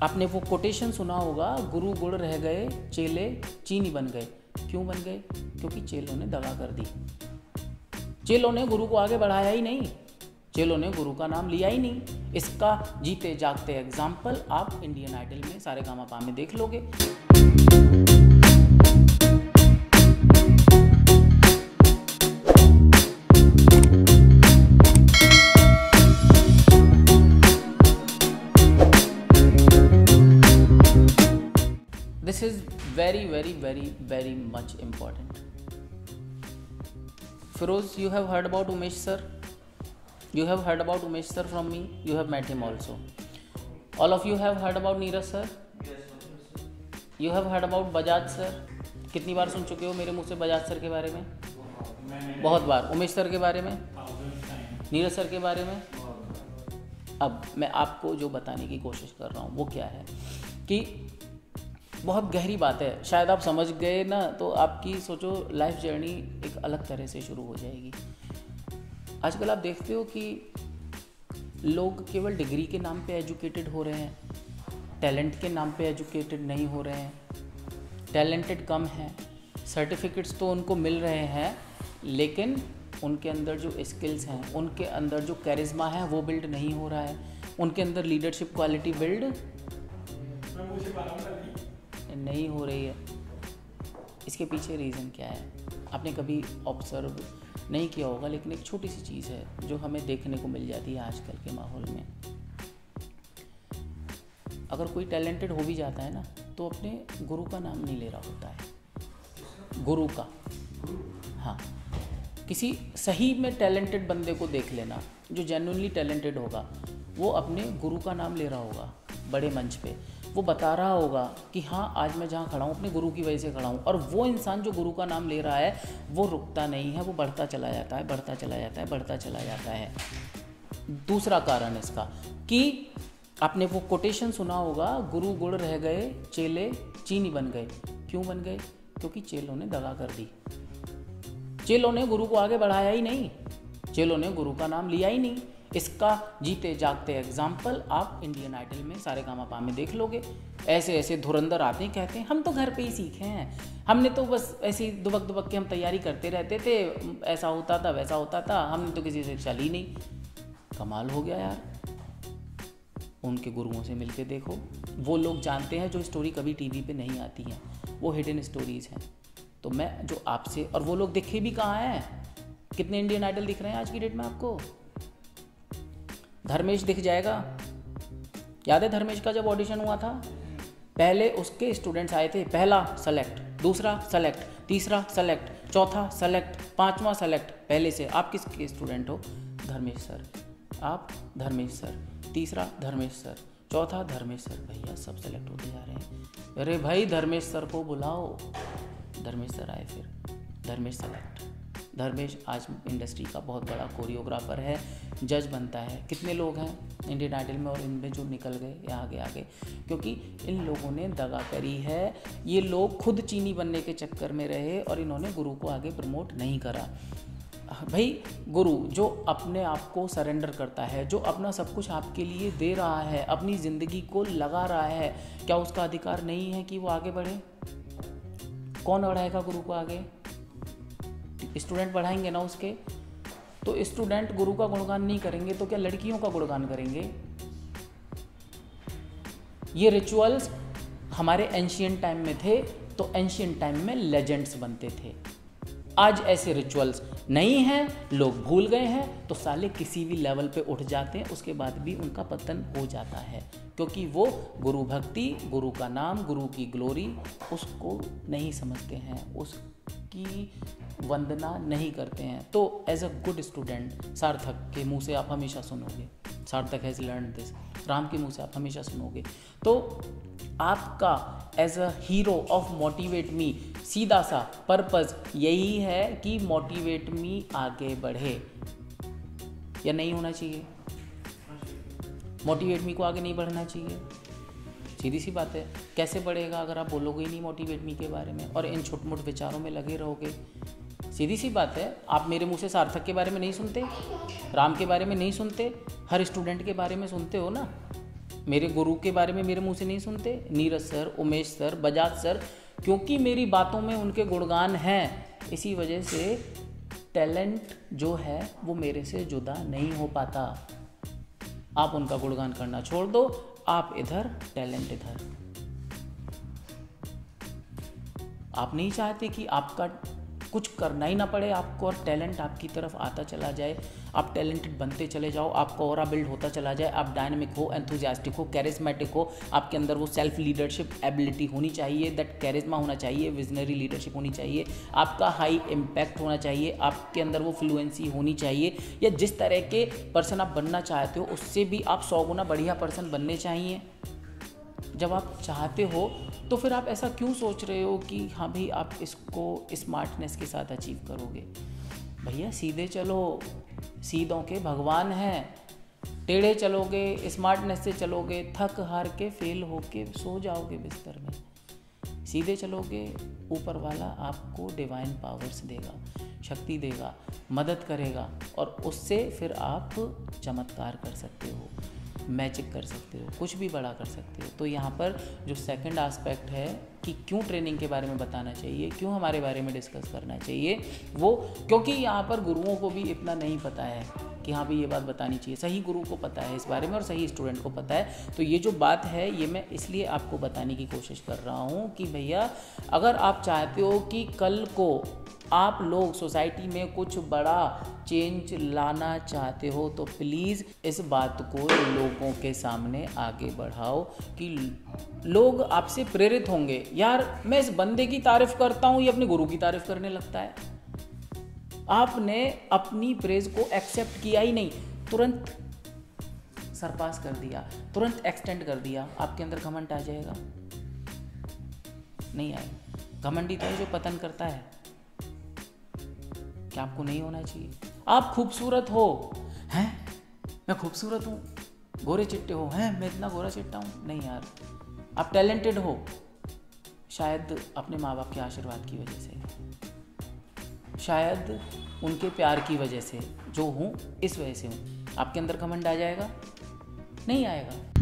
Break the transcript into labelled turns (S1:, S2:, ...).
S1: आपने वो कोटेशन सुना होगा, गुरु गुड़ रह गए चेले चीनी बन गए। क्यों बन गए? क्योंकि चेलों ने दगा कर दी। चेलों ने गुरु को आगे बढ़ाया ही नहीं, चेलों ने गुरु का नाम लिया ही नहीं। इसका जीते जागते एग्जाम्पल आप इंडियन आइडल में सारेगामापा में देख लोगे। This is very much important. Feroz, you have heard about Umesh sir? You have heard about Umesh sir from me? You have met him also. All of you have heard about Neeraj sir? You have heard about Bajaj sir? कितनी बार सुन चुके हो मेरे मुंह से Bajaj sir के बारे में? बहुत बार। उमेश सर के बारे में? नीरज सर के बारे में? अब मैं आपको जो बताने की कोशिश कर रहा हूँ वो क्या है कि बहुत गहरी बात है, शायद आप समझ गए ना तो आपकी सोचो लाइफ जर्नी एक अलग तरह से शुरू हो जाएगी। आजकल आप देखते हो कि लोग केवल डिग्री के नाम पे एजुकेटेड हो रहे हैं, टैलेंट के नाम पे एजुकेटेड नहीं हो रहे हैं। टैलेंटेड कम हैं, सर्टिफिकेट्स तो उनको मिल रहे हैं, लेकिन उनके अंदर जो स्किल्स हैं, उनके अंदर जो कैरिज्मा है वो बिल्ड नहीं हो रहा है, उनके अंदर लीडरशिप क्वालिटी बिल्ड नहीं हो रही है। इसके पीछे रीज़न क्या है आपने कभी ऑब्जर्व नहीं किया होगा, लेकिन एक छोटी सी चीज़ है जो हमें देखने को मिल जाती है आजकल के माहौल में। अगर कोई टैलेंटेड हो भी जाता है ना तो अपने गुरु का नाम नहीं ले रहा होता है, गुरु का। हाँ, किसी सही में टैलेंटेड बंदे को देख लेना जो जेन्युइनली टैलेंटेड होगा, वो अपने गुरु का नाम ले रहा होगा बड़े मंच पे। वो बता रहा होगा कि हाँ आज मैं जहाँ खड़ा हूँ अपने गुरु की वजह से खड़ा हूँ। और वो इंसान जो गुरु का नाम ले रहा है वो रुकता नहीं है, वो बढ़ता चला जाता है, बढ़ता चला जाता है, बढ़ता चला जाता है। दूसरा कारण इसका कि आपने वो कोटेशन सुना होगा, गुरु गुड़ रह गए चेले चीनी बन गए। क्यों बन गए? क्योंकि चेलों ने दगा कर दी। चेलों ने गुरु को आगे बढ़ाया ही नहीं, चेलों ने गुरु का नाम लिया ही नहीं। इसका जीते जागते एग्जाम्पल आप इंडियन आइडल में सारेगामापा में देख लोगे। ऐसे ऐसे धुरंधर आते हैं, कहते हैं हम तो घर पे ही सीखे हैं, हमने तो बस ऐसी दुबक दुबक के हम तैयारी करते रहते थे, ऐसा होता था वैसा होता था, हमने तो किसी से चली नहीं। कमाल हो गया यार। उनके गुरुओं से मिलके देखो, वो लोग जानते हैं जो स्टोरी कभी टीवी पे नहीं आती हैं, वो हिडन स्टोरीज हैं। तो मैं जो आपसे, और वो लोग दिखे भी कहाँ हैं? कितने इंडियन आइडल दिख रहे हैं आज की डेट में आपको? धर्मेश दिख जाएगा। याद है धर्मेश का जब ऑडिशन हुआ था, पहले उसके स्टूडेंट्स आए थे, पहला सेलेक्ट, दूसरा सेलेक्ट, तीसरा सेलेक्ट, चौथा सेलेक्ट, पांचवा सेलेक्ट। पहले से आप किसके स्टूडेंट हो? धर्मेश सर। आप धर्मेश सर, तीसरा धर्मेश सर, चौथा धर्मेश सर। भैया सब सेलेक्ट होते जा रहे हैं। अरे भाई धर्मेश सर को बुलाओ। धर्मेश सर आए, फिर धर्मेश सेलेक्ट। धर्मेश आज इंडस्ट्री का बहुत बड़ा कोरियोग्राफर है, जज बनता है। कितने लोग हैं इंडियन आइडल में और इनमें जो निकल गए या आगे आगे, क्योंकि इन लोगों ने दगा करी है। ये लोग खुद चीनी बनने के चक्कर में रहे और इन्होंने गुरु को आगे प्रमोट नहीं करा। भाई गुरु जो अपने आप को सरेंडर करता है, जो अपना सब कुछ आपके लिए दे रहा है, अपनी ज़िंदगी को लगा रहा है, क्या उसका अधिकार नहीं है कि वो आगे बढ़े? कौन बढ़ाएगा गुरु को आगे? स्टूडेंट बढ़ाएंगे ना उसके। तो स्टूडेंट गुरु का गुणगान नहीं करेंगे तो क्या लड़कियों का गुणगान करेंगे? ये रिचुअल्स हमारे एंशिएंट टाइम में थे, तो एंशिएंट टाइम में लेजेंड्स बनते थे। आज ऐसे रिचुअल्स नहीं हैं, लोग भूल गए हैं, तो साले किसी भी लेवल पे उठ जाते हैं, उसके बाद भी उनका पतन हो जाता है, क्योंकि वो गुरु भक्ति, गुरु का नाम, गुरु की ग्लोरी उसको नहीं समझते हैं, उसकी वंदना नहीं करते हैं। तो एज अ गुड स्टूडेंट सार्थक के मुंह से आप हमेशा सुनोगे, सार्थक हैज़ लर्न दिस, राम के मुंह से आप हमेशा सुनोगे। तो आपका as a hero of motivate me सीधा सा पर्पस यही है कि मोटिवेट मी आगे बढ़े, या नहीं होना चाहिए? मोटिवेट मी को आगे नहीं बढ़ना चाहिए? सीधी सी बात है। कैसे बढ़ेगा अगर आप बोलोगे ही नहीं मोटिवेट मी के बारे में और इन छोट मोट विचारों में लगे रहोगे? सीधी सी बात है। आप मेरे मुंह से सार्थक के बारे में नहीं सुनते, राम के बारे में नहीं सुनते, हर स्टूडेंट के बारे में सुनते हो ना। मेरे गुरु के बारे में मेरे मुंह से नहीं सुनते? Neeraj sir, Umesh sir, Bajaj sir, क्योंकि मेरी बातों में उनके गुणगान हैं, इसी वजह से टैलेंट जो है वो मेरे से जुदा नहीं हो पाता। आप उनका गुणगान करना छोड़ दो, आप इधर, टैलेंट इधर। आप नहीं चाहते कि आपका कुछ करना ही ना पड़े आपको और टैलेंट आपकी तरफ आता चला जाए, आप टैलेंटेड बनते चले जाओ, आपका ऑरा बिल्ड होता चला जाए, आप डायनामिक हो, एंथुजियास्टिक हो, कैरिस्मेटिक हो, आपके अंदर वो सेल्फ लीडरशिप एबिलिटी होनी चाहिए, दैट कैरिज्मा होना चाहिए, विजनरी लीडरशिप होनी चाहिए, आपका हाई इम्पैक्ट होना चाहिए, आपके अंदर वो फ्लुएंसी होनी चाहिए, या जिस तरह के पर्सन आप बनना चाहते हो उससे भी आप 100 गुना बढ़िया पर्सन बनने चाहिए। जब आप चाहते हो तो फिर आप ऐसा क्यों सोच रहे हो कि हाँ भाई आप इसको स्मार्टनेस के साथ अचीव करोगे? भैया सीधे चलो, सीधों के भगवान हैं। टेढ़े चलोगे, स्मार्टनेस से चलोगे, थक हार के फेल होके सो जाओगे बिस्तर में। सीधे चलोगे, ऊपर वाला आपको डिवाइन पावर्स देगा, शक्ति देगा, मदद करेगा और उससे फिर आप चमत्कार कर सकते हो, मैजिक कर सकते हो, कुछ भी बड़ा कर सकते हो। तो यहाँ पर जो सेकंड एस्पेक्ट है कि क्यों ट्रेनिंग के बारे में बताना चाहिए, क्यों हमारे बारे में डिस्कस करना चाहिए, वो क्योंकि यहाँ पर गुरुओं को भी इतना नहीं पता है कि हाँ भाई ये बात बतानी चाहिए। सही गुरु को पता है इस बारे में और सही स्टूडेंट को पता है। तो ये जो बात है ये मैं इसलिए आपको बताने की कोशिश कर रहा हूँ कि भैया अगर आप चाहते हो कि कल को आप लोग सोसाइटी में कुछ बड़ा चेंज लाना चाहते हो तो प्लीज़ इस बात को लोगों के सामने आगे बढ़ाओ कि लोग आपसे प्रेरित होंगे। यार मैं इस बंदे की तारीफ करता हूँ, ये अपने गुरु की तारीफ करने लगता है। आपने अपनी प्रेज को एक्सेप्ट किया ही नहीं, तुरंत सरपास कर दिया, तुरंत एक्सटेंड कर दिया, आपके अंदर घमंड आ जाएगा? नहीं आएगा। घमंडी तो है जो पतन करता है। क्या आपको नहीं होना चाहिए? आप खूबसूरत हो, हैं मैं खूबसूरत हूँ, गोरे चिट्टे हो, हैं मैं इतना गोरा चिट्टा हूँ? नहीं यार। आप टैलेंटेड हो, शायद अपने माँ बाप के आशीर्वाद की वजह से, शायद उनके प्यार की वजह से जो हूँ इस वजह से हूँ। आपके अंदर घमंड आ जाएगा? नहीं आएगा।